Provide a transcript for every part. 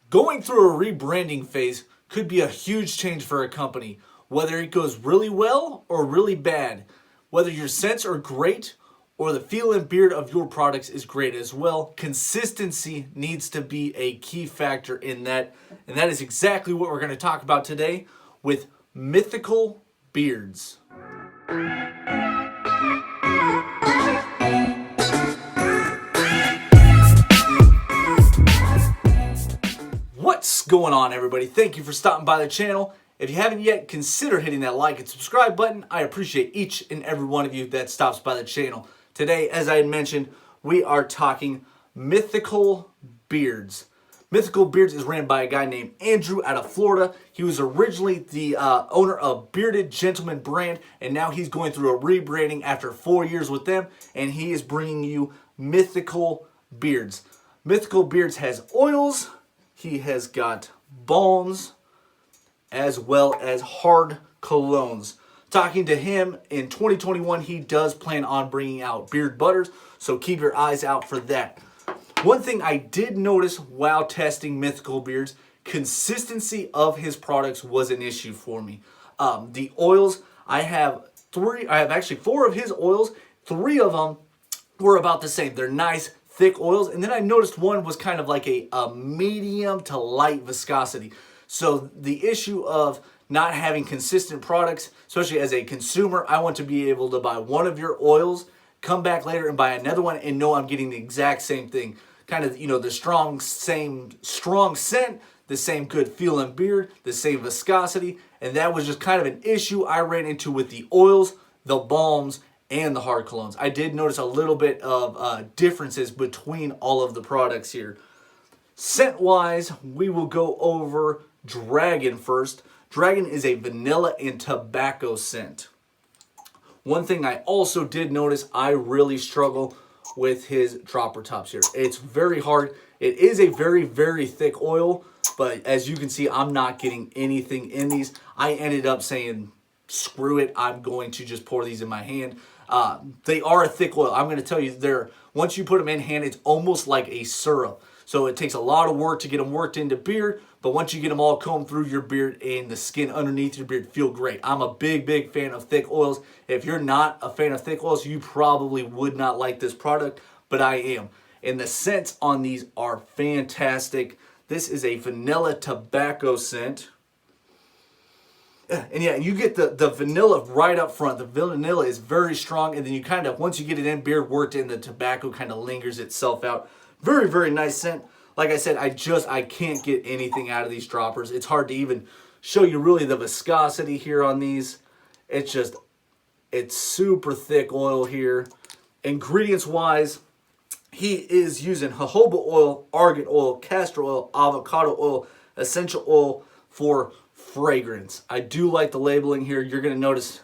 Going through a rebranding phase could be a huge change for a company, whether it goes really well or really bad. Whether your scents are great or the feel and beard of your products is great as well, consistency needs to be a key factor in that. And that is exactly what we're going to talk about today with Mythical Beards. What's going on, everybody? Thank you for stopping by the channel. If you haven't yet, consider hitting that like and subscribe button. I appreciate each and every one of you that stops by the channel. Today, as I had mentioned, we are talking Mythical Beards. Mythical Beards is ran by a guy named Andrew out of Florida. He was originally the owner of Bearded Gentleman brand, and now he's going through a rebranding after 4 years with them, and he is bringing you Mythical Beards. Mythical Beards has oils, he has got balms, as well as hard colognes. Talking to him in 2021, he does plan on bringing out beard butters, so keep your eyes out for that. One thing I did notice while testing Mythical Beards, consistency of his products was an issue for me. The oils, I have actually 4 of his oils. 3 of them were about the same. They're nice, thick oils. And then I noticed one was kind of like a medium to light viscosity. So the issue of not having consistent products, especially as a consumer, I want to be able to buy one of your oils, come back later and buy another one and know I'm getting the exact same thing. Kind of, the same strong scent, the same good feel and beard, the same viscosity. And that was just kind of an issue I ran into with the oils, the balms, and the hard colognes. I did notice a little bit of differences between all of the products here. Scent-wise, we will go over Dragon first. Dragon is a vanilla and tobacco scent. One thing I also did notice, I really struggle with his dropper tops here. It's very hard. It is a very, very thick oil, but as you can see, I'm not getting anything in these. I ended up saying, screw it, I'm going to just pour these in my hand. They are a thick oil. I'm going to tell you, once you put them in hand, it's almost like a syrup. So it takes a lot of work to get them worked into beard, but once you get them all combed through your beard and the skin underneath your beard, feel great. I'm a big, big fan of thick oils. If you're not a fan of thick oils, you probably would not like this product, but I am. And the scents on these are fantastic. This is a vanilla tobacco scent. And yeah, you get the vanilla right up front. The vanilla is very strong, and then you kind of, once you get it in, beard worked in, the tobacco kind of lingers itself out. Very, very nice scent. Like I said, I can't get anything out of these droppers. It's hard to even show you really the viscosity here on these. It's super thick oil here. Ingredients-wise, he is using jojoba oil, argan oil, castor oil, avocado oil, essential oil for fragrance. I do like the labeling here. You're going to notice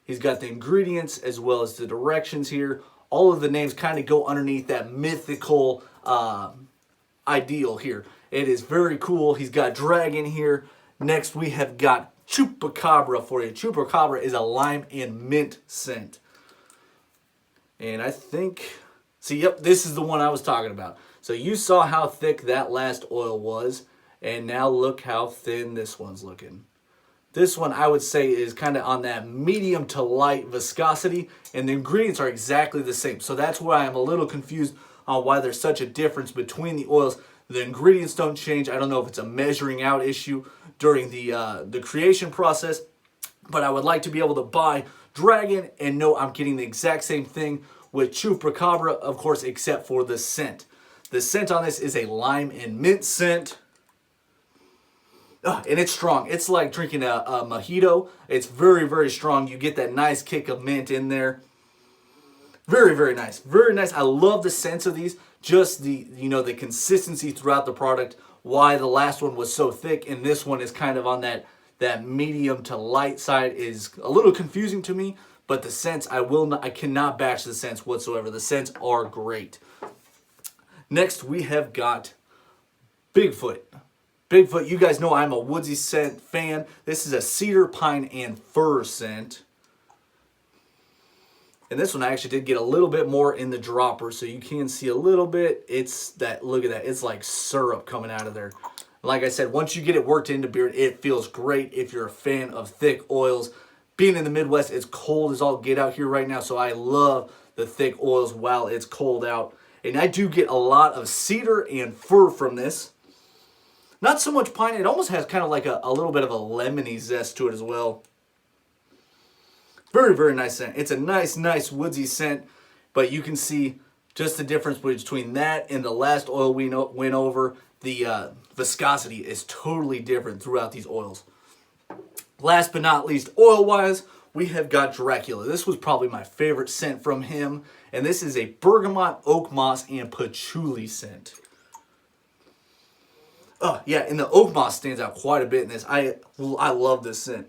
he's got the ingredients as well as the directions here. All of the names kind of go underneath that mythical ideal here. It is very cool. He's got dragon here. Next we have got chupacabra for you. Chupacabra is a lime and mint scent. And I think, see, yep, this is the one I was talking about. So you saw how thick that last oil was. And now look how thin this one's looking. This one I would say is kind of on that medium to light viscosity, and the ingredients are exactly the same. So that's why I'm a little confused on why there's such a difference between the oils. The ingredients don't change. I don't know if it's a measuring out issue during the creation process, but I would like to be able to buy Dragon and know I'm getting the exact same thing with Chupacabra, of course, except for the scent. The scent on this is a lime and mint scent. And it's strong. It's like drinking a mojito. It's very, very strong. You get that nice kick of mint in there. Very, very nice. Very nice. I love the scents of these. Just the consistency throughout the product. Why the last one was so thick and this one is kind of on that medium to light side is a little confusing to me. But the scents, I cannot batch the scents whatsoever. The scents are great. Next, we have got Bigfoot. Bigfoot, you guys know I'm a woodsy scent fan. This is a cedar, pine, and fir scent. And this one I actually did get a little bit more in the dropper, so you can see a little bit. It's that, look at that, it's like syrup coming out of there. Like I said, once you get it worked into beard, it feels great if you're a fan of thick oils. Being in the Midwest, it's cold as all get out here right now, so I love the thick oils while it's cold out. And I do get a lot of cedar and fir from this. Not so much pine, it almost has kind of like a little bit of a lemony zest to it as well. Very, very nice scent. It's a nice woodsy scent, but you can see just the difference between that and the last oil we went over. The viscosity is totally different throughout these oils. Last but not least, oil-wise, we have got Dracula. This was probably my favorite scent from him, and this is a bergamot, oak moss, and patchouli scent. Oh, yeah, and the oak moss stands out quite a bit in this. I love this scent.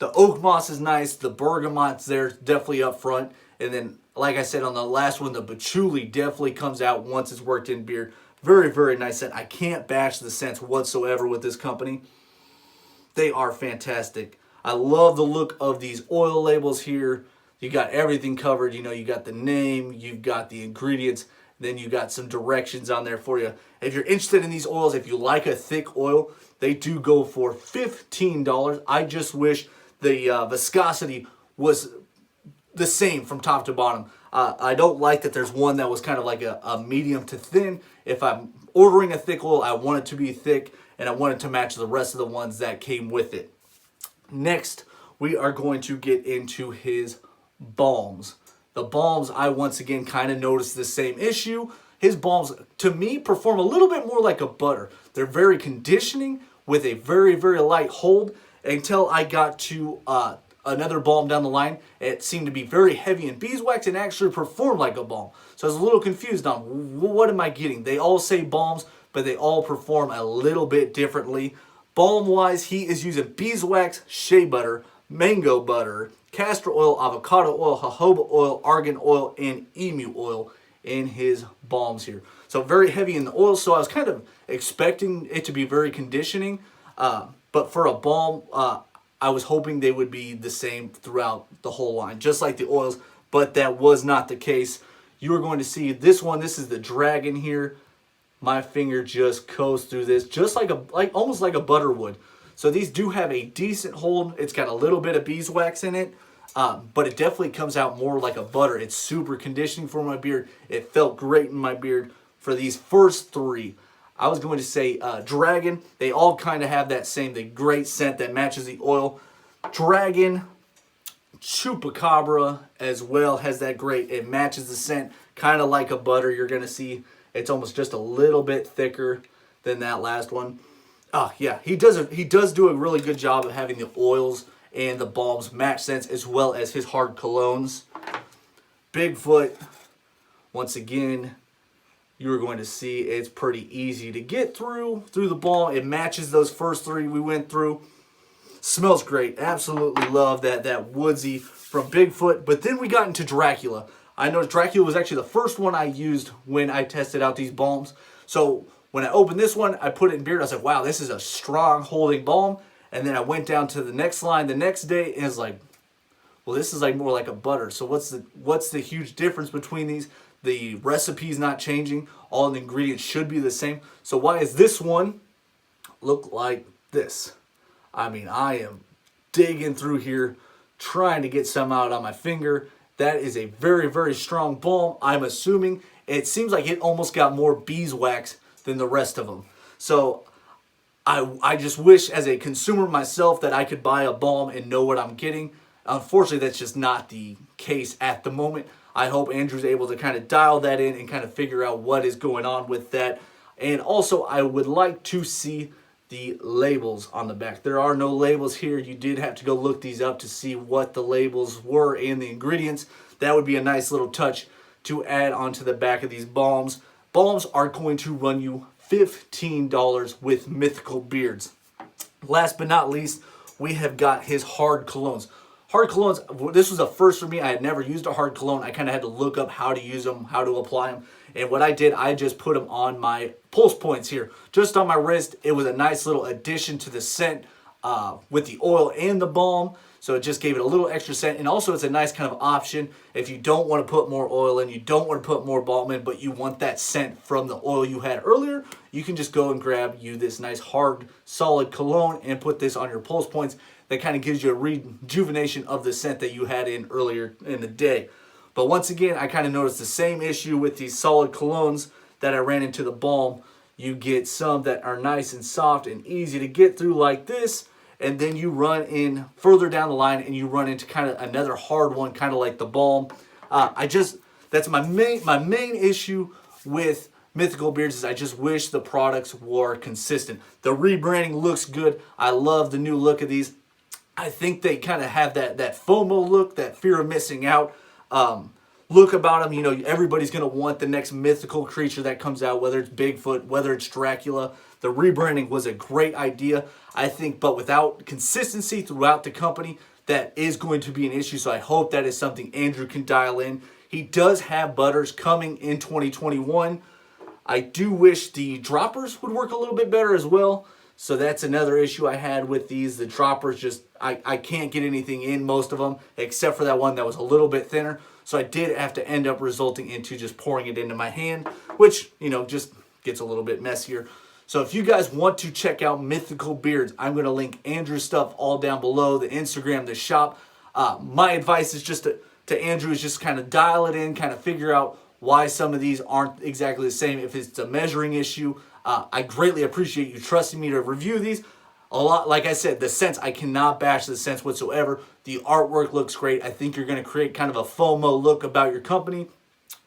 The oak moss is nice. The bergamot's there, definitely up front. And then, like I said on the last one, the patchouli definitely comes out once it's worked in beard. Very, very nice scent. I can't bash the scents whatsoever with this company. They are fantastic. I love the look of these oil labels here. You got everything covered. You know, you got the name, you've got the ingredients, then you got some directions on there for you. If you're interested in these oils, if you like a thick oil, they do go for $15. I just wish the viscosity was the same from top to bottom. I don't like that there's one that was kind of like a medium to thin. If I'm ordering a thick oil, I want it to be thick, and I want it to match the rest of the ones that came with it. Next, we are going to get into his balms. The balms, I once again kind of noticed the same issue. His balms, to me, perform a little bit more like a butter. They're very conditioning with a very, very light hold, until I got to another balm down the line. It seemed to be very heavy in beeswax and actually performed like a balm. So I was a little confused on what am I getting. They all say balms, but they all perform a little bit differently. Balm-wise, he is using beeswax, shea butter, mango butter, castor oil, avocado oil, jojoba oil, argan oil, and emu oil in his balms here. So very heavy in the oil, so I was kind of expecting it to be very conditioning. But for a balm, I was hoping they would be the same throughout the whole line, just like the oils, but that was not the case. You are going to see this one. This is the Dragon here. My finger just goes through this, just like almost like a butter would. So these do have a decent hold. It's got a little bit of beeswax in it, but it definitely comes out more like a butter. It's super conditioning for my beard. It felt great in my beard for these first three. I was going to say Dragon. They all kind of have that same, the great scent that matches the oil. Dragon, Chupacabra as well has that great, it matches the scent, kind of like a butter. You're going to see it's almost just a little bit thicker than that last one. Oh yeah, he does do a really good job of having the oils and the balms match scents as well as his hard colognes. Bigfoot, once again, you're going to see it's pretty easy to get through the balm. It matches those first three we went through. Smells great. Absolutely love that woodsy from Bigfoot. But then we got into Dracula. I noticed Dracula was actually the first one I used when I tested out these balms. So when I opened this one, I put it in beard. I was like, wow, this is a strong holding balm. And then I went down to the next line the next day, and it's like, well, this is like more like a butter. So what's the huge difference between these? The recipe's not changing. All the ingredients should be the same. So why is this one look like this? I mean, I am digging through here, trying to get some out on my finger. That is a very, very strong balm. I'm assuming it seems like it almost got more beeswax than the rest of them. So I just wish as a consumer myself that I could buy a balm and know what I'm getting. Unfortunately, that's just not the case at the moment. I hope Andrew's able to kind of dial that in and kind of figure out what is going on with that. And also, I would like to see the labels on the back. There are no labels here. You did have to go look these up to see what the labels were and the ingredients. That would be a nice little touch to add onto the back of these balms. Balms are going to run you $15 with Mythical Beards. Last but not least, we have got his hard colognes. Hard colognes, this was a first for me. I had never used a hard cologne. I kind of had to look up how to use them, how to apply them. And what I did, I just put them on my pulse points here, just on my wrist. It was a nice little addition to the scent. with the oil and the balm. So it just gave it a little extra scent. And also it's a nice kind of option if you don't want to put more oil in, you don't want to put more balm in, but you want that scent from the oil you had earlier, you can just go and grab you this nice hard solid cologne and put this on your pulse points. That kind of gives you a rejuvenation of the scent that you had in earlier in the day. But once again, I kind of noticed the same issue with these solid colognes that I ran into the balm. You get some that are nice and soft and easy to get through like this, and then you run in further down the line and you run into kind of another hard one, kind of like the balm. That's my main issue with Mythical Beards is I just wish the products were consistent. The rebranding looks good. I love the new look of these. I think they kind of have that FOMO look, that fear of missing out look about them. You know, everybody's going to want the next mythical creature that comes out, whether it's Bigfoot, whether it's Dracula. The rebranding was a great idea, I think, but without consistency throughout the company, that is going to be an issue. So I hope that is something Andrew can dial in. He does have butters coming in 2021. I do wish the droppers would work a little bit better as well. So that's another issue I had with these. The droppers just, I can't get anything in most of them, except for that one that was a little bit thinner. So I did have to end up resulting into just pouring it into my hand, which, you know, just gets a little bit messier. So if you guys want to check out Mythical Beards, I'm going to link Andrew's stuff all down below, the Instagram, the shop. My advice is just to Andrew is just kind of dial it in, kind of figure out why some of these aren't exactly the same. If it's a measuring issue, I greatly appreciate you trusting me to review these. A lot, like I said, the scents, I cannot bash the scents whatsoever. The artwork looks great. I think you're going to create kind of a FOMO look about your company.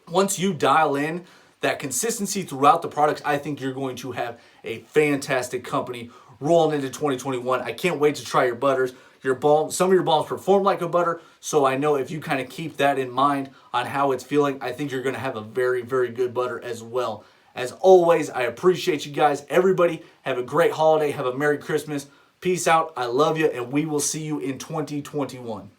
Once you dial in that consistency throughout the products, I think you're going to have a fantastic company rolling into 2021. I can't wait to try your butters. Your balm, some of your balms perform like a butter, so I know if you kind of keep that in mind on how it's feeling, I think you're going to have a very, very good butter as well. As always, I appreciate you guys. Everybody, have a great holiday. Have a Merry Christmas. Peace out. I love you, and we will see you in 2021.